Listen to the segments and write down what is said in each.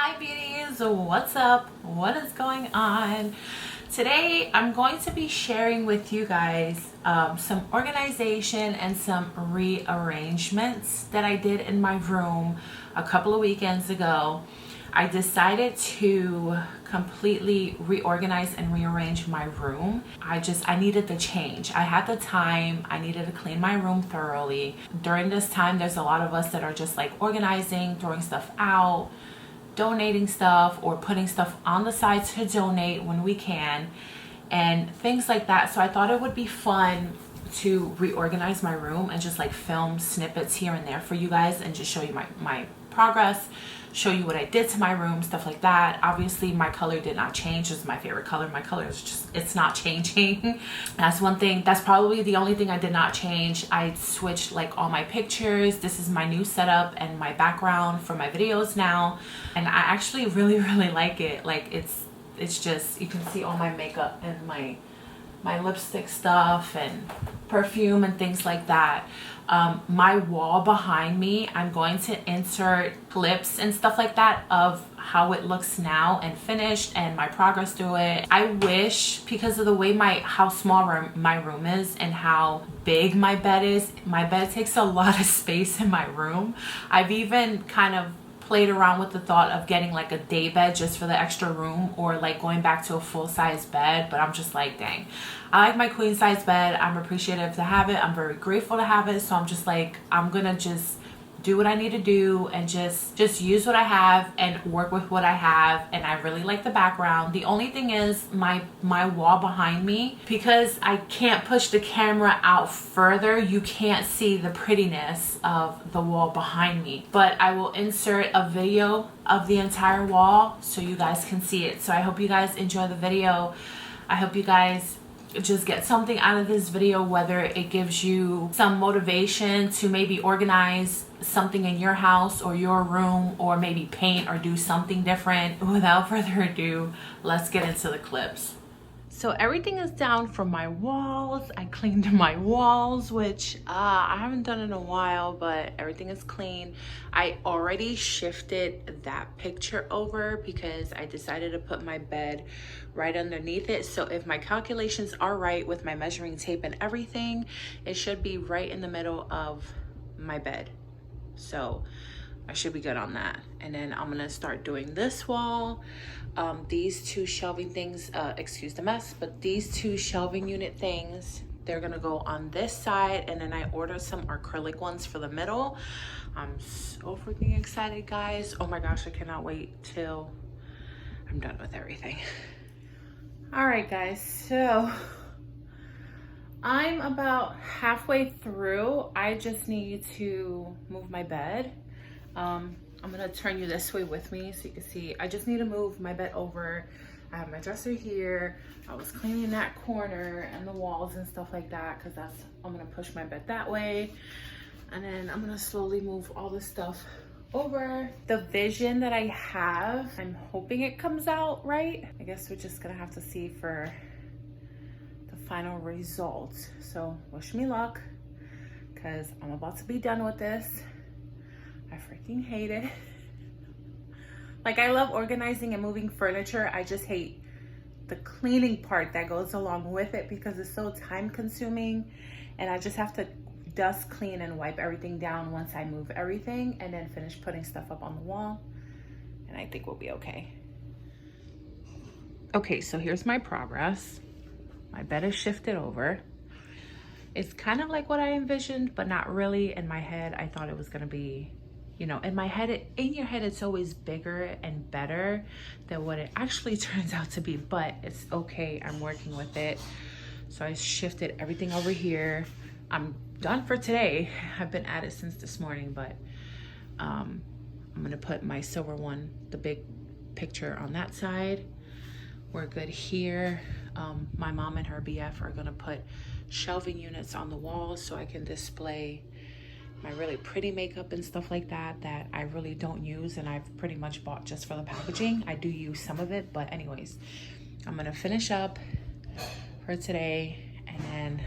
Hi beauties, what's up? What is going on? Today I'm going to be sharing with you guys some organization and some rearrangements that I did in my room a couple of weekends ago. I decided to completely reorganize and rearrange my room. I needed the change. I had the time. I needed to clean my room thoroughly. During this time, there's a lot of us that are just like organizing, throwing stuff out, donating stuff, or putting stuff on the side to donate when we can, and things like that. So I thought it would be fun to reorganize my room and just like film snippets here and there for you guys and just show you my progress, show you what I did to my room, stuff like that. Obviously my color did not change. This is my favorite color. My color is just, it's not changing. That's one thing. That's probably the only thing I did not change. I switched like all my pictures. This is my new setup and my background for my videos now, and I actually really like it. Like it's just, you can see all my makeup and my lipstick stuff and perfume and things like that. My wall behind me, I'm going to insert clips and stuff like that of how it looks now and finished and my progress through it. I wish, because of the way how small my room is and how big my bed is, my bed takes a lot of space in my room. I've even kind of played around with the thought of getting like a day bed just for the extra room, or like going back to a full-size bed, but I'm just like, dang, I like my queen size bed. I'm appreciative to have it. I'm very grateful to have it. So I'm just like, I'm gonna just do what I need to do and just use what I have and work with what I have. And I really like the background. The only thing is my wall behind me, because I can't push the camera out further, you can't see the prettiness of the wall behind me, but I will insert a video of the entire wall so you guys can see it. So I hope you guys enjoy the video. I hope you guys just get something out of this video, whether it gives you some motivation to maybe organize something in your house or your room, or maybe paint or do something different. Without further ado, let's get into the clips. So everything is down from my walls. I cleaned my walls, which I haven't done in a while, but everything is clean. I already shifted that picture over because I decided to put my bed right underneath it. So if my calculations are right with my measuring tape and everything, it should be right in the middle of my bed. So I should be good on that. And then I'm gonna start doing this wall. These two shelving things, excuse the mess, but these two shelving unit things, they're gonna go on this side. And then I ordered some acrylic ones for the middle. I'm so freaking excited, guys. Oh my gosh, I cannot wait till I'm done with everything. All right, guys, so I'm about halfway through. I just need to move my bed. I'm gonna turn you this way with me so you can see. I just need to move my bed over. I have my dresser here. I was cleaning that corner and the walls and stuff like that, because I'm gonna push my bed that way. And then I'm gonna slowly move all this stuff over. The vision that I have, I'm hoping it comes out right. I guess we're just gonna have to see for the final results. So wish me luck, because I'm about to be done with this. I freaking hate it. Like, I love organizing and moving furniture. I just hate the cleaning part that goes along with it, because it's so time consuming, and I just have to dust clean and wipe everything down once I move everything, and then finish putting stuff up on the wall, and I think we'll be okay. Okay, so here's my progress. My bed is shifted over. It's kind of like what I envisioned, but not really. In my head, I thought it was gonna be, you know, in my head, in your head, it's always bigger and better than what it actually turns out to be, but it's okay. I'm working with it. So I shifted everything over here. I'm done for today. I've been at it since this morning, but I'm gonna put my silver one, the big picture, on that side. We're good here. My mom and her BF are gonna put shelving units on the walls so I can display my really pretty makeup and stuff like that I really don't use, and I've pretty much bought just for the packaging. I do use some of it, but anyways, I'm gonna finish up for today, and then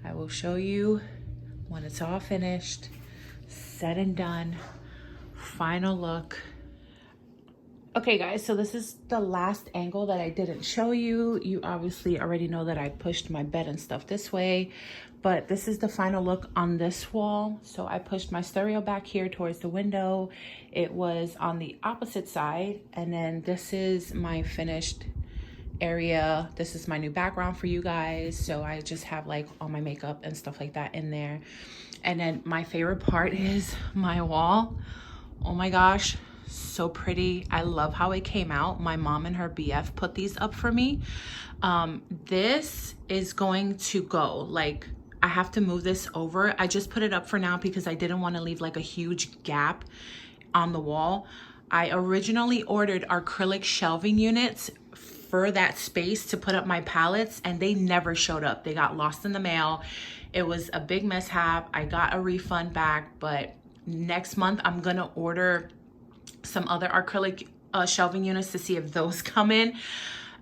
I will show you when it's all finished, said and done, final look. Okay guys, so this is the last angle that I didn't show you. You obviously already know that I pushed my bed and stuff this way, but this is the final look on this wall. So I pushed my stereo back here towards the window. It was on the opposite side, and then this is my finished area. This is my new background for you guys. So I just have like all my makeup and stuff like that in there. And then my favorite part is my wall. Oh my gosh, so pretty. I love how it came out. My mom and her BF put these up for me. This is going to go, like, I have to move this over. I just put it up for now because I didn't want to leave like a huge gap on the wall. I originally ordered acrylic shelving units for that space to put up my palettes, and they never showed up. They got lost in the mail. It was a big mishap. I got a refund back, but next month I'm gonna order some other acrylic shelving units to see if those come in,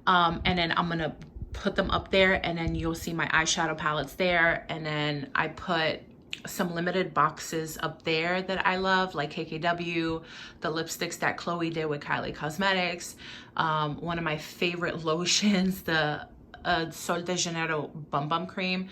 and then I'm gonna put them up there, and then you'll see my eyeshadow palettes there. And then I put some limited boxes up there that I love, like KKW, the lipsticks that Chloe did with Kylie Cosmetics, one of my favorite lotions, the Sol de Janeiro Bum Bum Cream,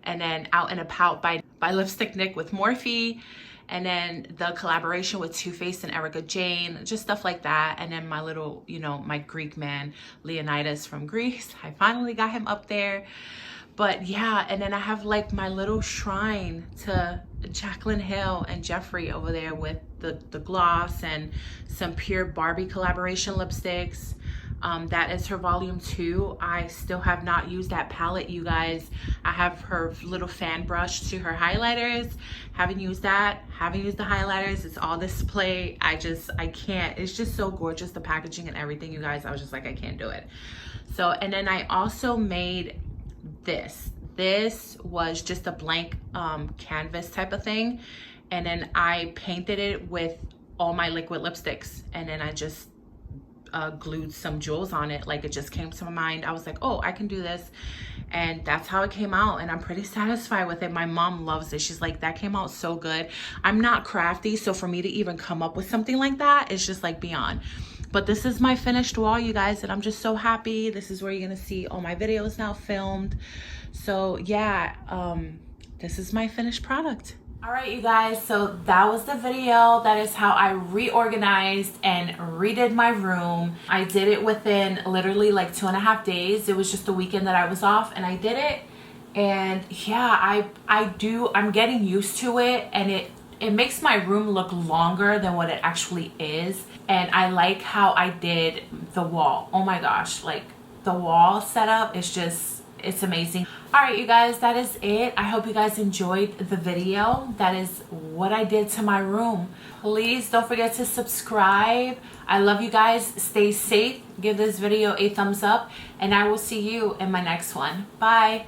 and then Out and About by Lipstick Nick with Morphe, and then the collaboration with Too Faced and Erica Jane, just stuff like that. And then my little, you know, my Greek man, Leonidas from Greece. I finally got him up there. But yeah, and then I have like my little shrine to Jaclyn Hill and Jeffree over there with the gloss and some Pure Barbie collaboration lipsticks. That is her volume 2. I still have not used that palette, you guys. I have her little fan brush to her highlighters. Haven't used that. Haven't used the highlighters. It's all display. I can't. It's just so gorgeous, the packaging and everything, you guys. I was just like, I can't do it. So, and then I also made this. This was just a blank canvas type of thing. And then I painted it with all my liquid lipsticks. And then I just glued some jewels on it. Like, it just came to my mind. I was like, oh, I can do this. And that's how it came out, and I'm pretty satisfied with it. My mom loves it. She's like, that came out so good. I'm not crafty, so for me to even come up with something like that, it's just like beyond. But this is my finished wall, you guys, and I'm just so happy. This is where you're gonna see all my videos now filmed. So yeah, this is my finished product. All right, you guys, so that was the video. That is how I reorganized and redid my room. I did it within literally like 2.5 days. It was just the weekend that I was off, and I did it. And yeah, I'm getting used to it, and it makes my room look longer than what it actually is. And I like how I did the wall. Oh my gosh, like the wall setup is just, it's amazing. All right, you guys, that is it. I hope you guys enjoyed the video. That is what I did to my room. Please don't forget to subscribe. I love you guys. Stay safe. Give this video a thumbs up, and I will see you in my next one. Bye.